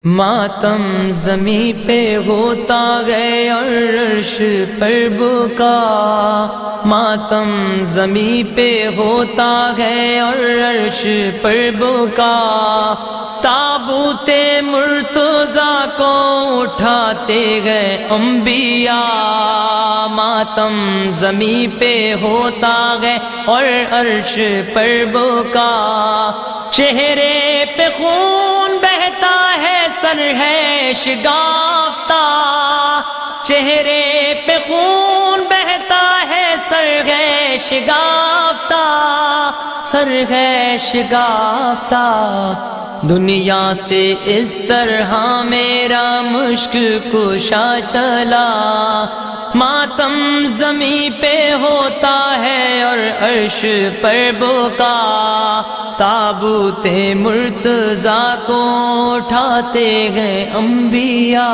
ماتم زمین پہ ہوتا گئے اور عرش پر بکا، ماتم زمین پہ ہوتا گئے اور عرش پر بکا، تابوت مرتضیٰ کو اٹھاتے گئے انبیاء، ماتم زمین پہ ہوتا گئے اور عرش پر بکا، چہرے پہ خون بہتا ہے سر ہے شگافتہ، چہرے پہ خون بہتا ہے سر ہے شگافتہ، سر ہے شگافتہ، دنیا سے اس طرح میرا مشکل کشا چلا، ماتم زمین پہ ہوتا ہے اور عرش پر بکا، تابوت مرتضیٰ کو اٹھاتے گئے انبیاء،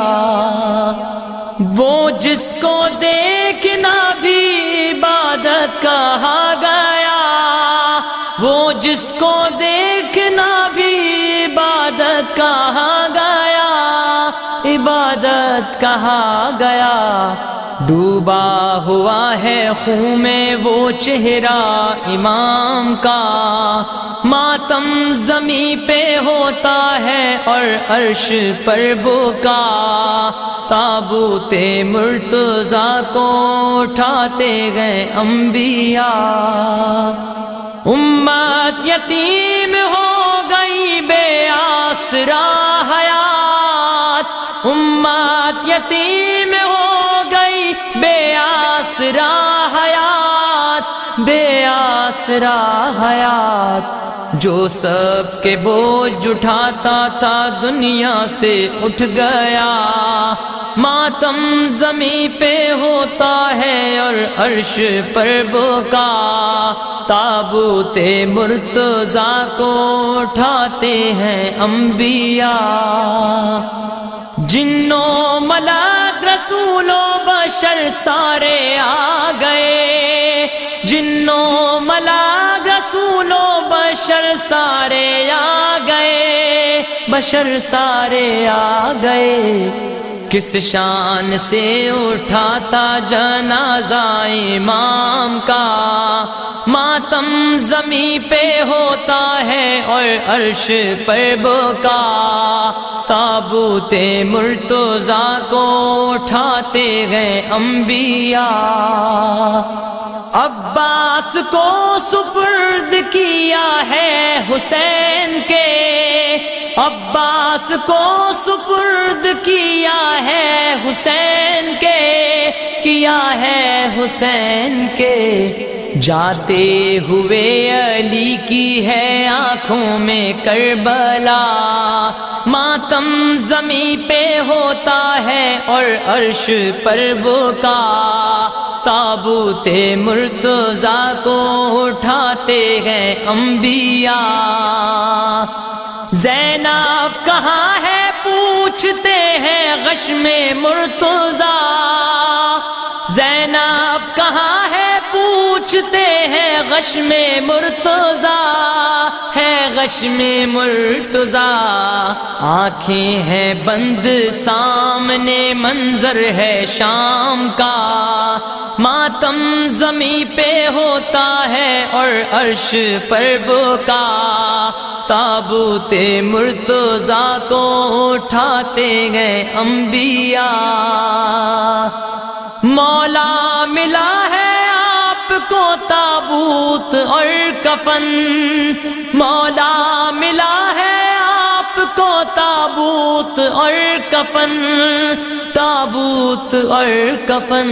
وہ جس کو دیکھنا بھی عبادت کہا گیا، وہ جس کو دیکھنا بھی عبادت کہا گیا، عبادت کہا گیا، ڈوبا ہوا ہے خون میں وہ چہرہ امام کا، ماتم زمین پہ ہوتا ہے اور عرش پر بکا، تابوت مرتضیٰ کو اٹھاتے گئے انبیاء، امت یتیم ہو گئی بے آسرا حیات، امت یتیم ہو گئی بے آسرا حیات، بے آسرا حیات، جو سب کے بوجھ اٹھاتا تھا دنیا سے اٹھ گیا، ماتم زمین پہ ہوتا ہے اور عرش پر بکا، تابوت مرتضیٰ کو اٹھاتے ہیں انبیاء، جنوں ملک رسول و بشر سارے آ گئے، جنوں ملک رسول و بشر سارے آ گئے، بشر سارے آ گئے، کس شان سے اٹھاتا جنازہ امام کا، ماتم زمین پہ ہوتا ہے اور عرش پر بکا، تابوت مرتضیٰ کو اٹھاتے گئے انبیاء، عباس کو سپرد کیا ہے حسین کے، عباس کو سپرد کیا ہے حسین کے، کیا ہے حسین کے، جاتے ہوئے علی کی ہے آنکھوں میں کربلا، ماتم زمین پہ ہوتا ہے اور عرش پر بکا، تابوت مرتضیٰ کو اٹھاتے گئے انبیاء، زینب کہاں ہے پوچھتے ہیں غش میں مرتضیٰ، زینب کہاں ہے پوچھتے ہیں غش میں مرتضیٰ، ہے غش میں مرتضیٰ، آنکھیں ہیں بند سامنے منظر ہے شام کا، ماتم زمین پہ ہوتا ہے اور عرش پر بکا، تابوت مرتضیٰ کو اٹھاتے گئے انبیاء، مولا ملا ہے آپ کو تابوت اور کفن، مولا ملا ہے آپ کو تابوت اور کفن، تابوت اور کفن،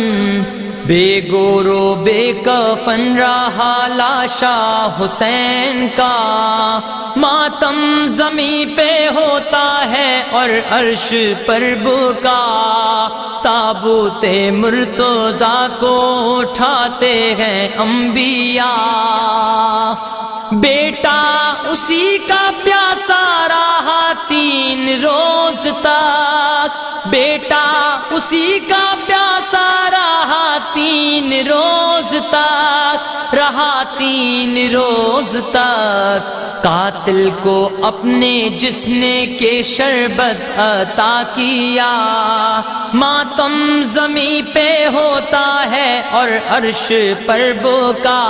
بے گورو بے کفن رہا لاشا حسین کا، ماتم زمین پہ ہوتا ہے اور عرش پر بکا، تابوت مرتضیٰ کو اٹھاتے ہیں انبیاء، بیٹا اسی کا پیاسا رہا 3 روز تک، بیٹا اسی کا پیاسا رہا 3 روز تک، رہا 3 روز تک، قاتل کو اپنے جسنے کے شربت عطا کیا، ماتم زمیں پہ ہوتا ہے اور عرش پر بکا،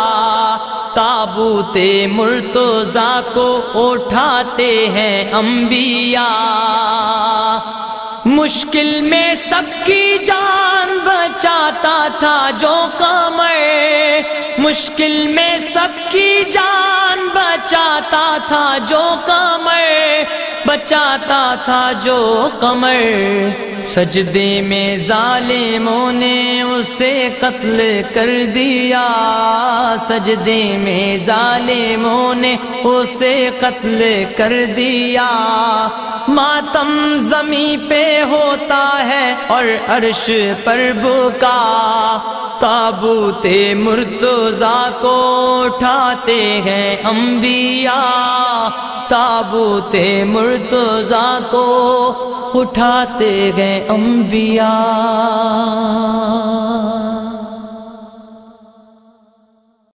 تابوت مرتضیٰ کو اٹھاتے ہیں انبیاء، مشکل میں سب کی جان بچاتا تھا جو قمر، مشکل میں سب کی جان بچاتا تھا جو قمر، بچاتا تھا جو قمر، سجدے میں ظالموں نے اسے قتل کر دیا، سجدے میں ظالموں نے اسے قتل کر دیا، ماتم زمیں پہ ہوتا ہے اور عرش پر بکا، تابوت مرتضیٰ کو اٹھاتے ہیں انبیاء، تابوت مرتضیٰ کو اٹھاتے گئے انبیاء۔